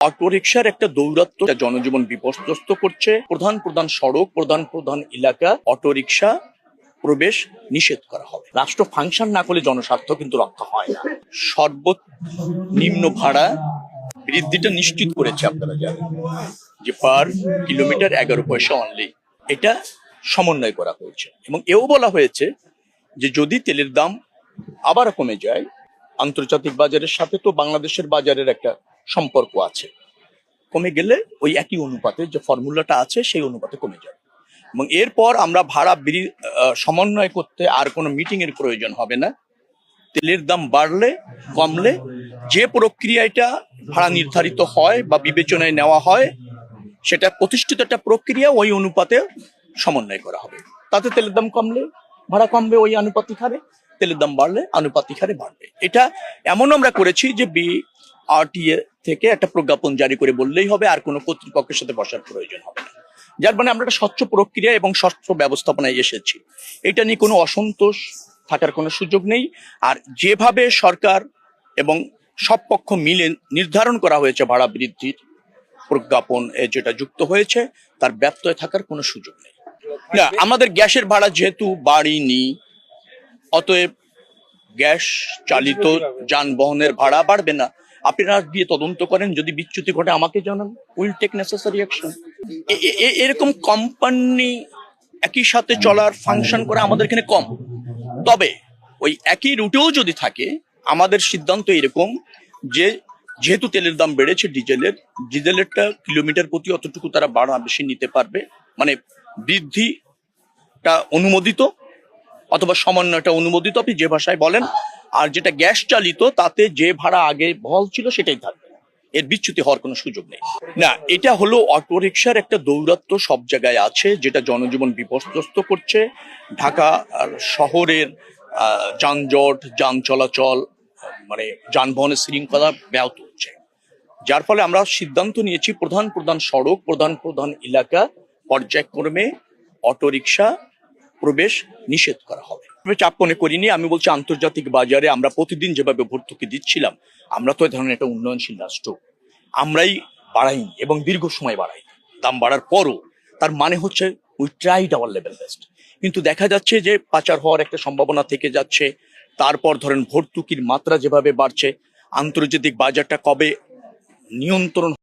অটোরিকশার একটা দৌরাত্ম্য জনজীবন বিপর্যস্ত করছে। প্রধান প্রধান সড়ক, প্রধান প্রধান এলাকা অটোরিকশা প্রবেশ নিষেধ করা হবে। রাষ্ট্র ফাংশন না করলে জনস্বার্থ কিন্তু রক্ষা হয় না। সর্বনিম্ন ভাড়া বৃদ্ধিটা নিশ্চিত করেছে, আপনারা জানেন যে পার কিলোমিটার 11 পয়সা অনলি। এটা সমন্বয় করা হয়েছে এবং এও বলা হয়েছে যে যদি তেলের দাম আবার কমে যায়, আন্তর্জাতিক বাজারের সাথে তো বাংলাদেশের বাজারের একটা সম্পর্ক আছে, কমে গেলে ওই একই অনুপাতে যে ফর্মুলাটা আছে সেই অনুপাতে কমে যাবে এবং এরপর আমরা ভাড়া সমন্বয় করতে আর কোনো মিটিং এর প্রয়োজন হবে না। তেলের দাম বাড়লে কমলে যে প্রক্রিয়াটা ভাড়া নির্ধারিত হয় বা বিবেচনায় নেওয়া হয় সেটা প্রতিষ্ঠিত একটা প্রক্রিয়া, ওই অনুপাতে সমন্বয় করা হবে। তাতে তেলের দাম কমলে ভাড়া কমবে ওই আনুপাতিক হারে, তেলের দাম বাড়লে আনুপাতিক হারে বাড়বে। এটা এমন আমরা করেছি যে বিআরটিএ থেকে একটা প্রজ্ঞাপন জারি করে বললেই হবে, আর কোনো কর্তৃপক্ষের সাথে বসার প্রয়োজন হবে না। যার মানে আমরা একটা স্বচ্ছ প্রক্রিয়া এবং স্বচ্ছ ব্যবস্থাপনায় এসেছি। এটা নিয়ে কোনো অসন্তোষ থাকার কোনো সুযোগ নেই। আর যেভাবে সরকার এবং সব পক্ষ মিলে নির্ধারণ করা হয়েছে ভাড়া বৃদ্ধির প্রজ্ঞাপন যেটা যুক্ত হয়েছে, তার ব্যত্যয় থাকার কোনো সুযোগ নেই। না, আমাদের গ্যাসের ভাড়া যেহেতু বাড়েনি, অতএব গ্যাস চালিত যানবাহনের ভাড়া বাড়বে না। আপনারা গিয়ে তদন্ত করেন, যদি বিচ্যুতি ঘটে আমাকে জানান, উইল টেক নেসেসারি অ্যাকশন। এরকম কোম্পানি একই সাথে চলার ফাংশন করে আমাদের এখানে কম। তবে ওই একই রুটেও যদি থাকে, আমাদের সিদ্ধান্ত এরকম যে যেহেতু তেলের দাম বেড়েছে, ডিজেলেরটা কিলোমিটার প্রতি অতটুকু তারা ভাড়া বেশি নিতে পারবে, মানে বৃদ্ধিটা অনুমোদিত অথবা সমন্বয়টা অনুমোদিত, আপনি যে ভাষায় বলেন। আর যেটা গ্যাস চালিত তাতে যে ভাড়া আগে বহাল ছিল সেটাই থাকবে, এর বিচ্যুতি হওয়ার কোনো সুযোগ নেই। না, এটা হলো অটোরিকশার একটা দৌরাত্ম্য সব জায়গায় আছে, যেটা জনজীবন বিপর্যস্ত করছে। ঢাকা শহরের যানজট, যান চলাচল, মানে যানবাহনের শৃঙ্খলা ব্যাহত হচ্ছে। যার ফলে আমরা সিদ্ধান্ত নিয়েছি প্রধান প্রধান সড়ক, প্রধান প্রধান এলাকা পর্যায়ক্রমে অটোরিকশা প্রবেশ নিষেধ করা হবে। চাপ মনে করিনি। আমি বলছি আন্তর্জাতিক বাজারে আমরা প্রতিদিন যেভাবে ভর্তুকি দিচ্ছিলাম, আমরা তো এই ধরনের একটা উন্নয়নশীল রাষ্ট্র, আমরাই বাড়াইনি এবং দীর্ঘ সময় বাড়াই। দাম বাড়ার পরও তার মানে হচ্ছে we tried hour level best. কিন্তু দেখা যাচ্ছে যে পাচার হওয়ার একটা সম্ভাবনা থেকে যাচ্ছে। তারপর ধরেন ভর্তুকির মাত্রা যেভাবে বাড়ছে, আন্তর্জাতিক বাজারটা কবে নিয়ন্ত্রণ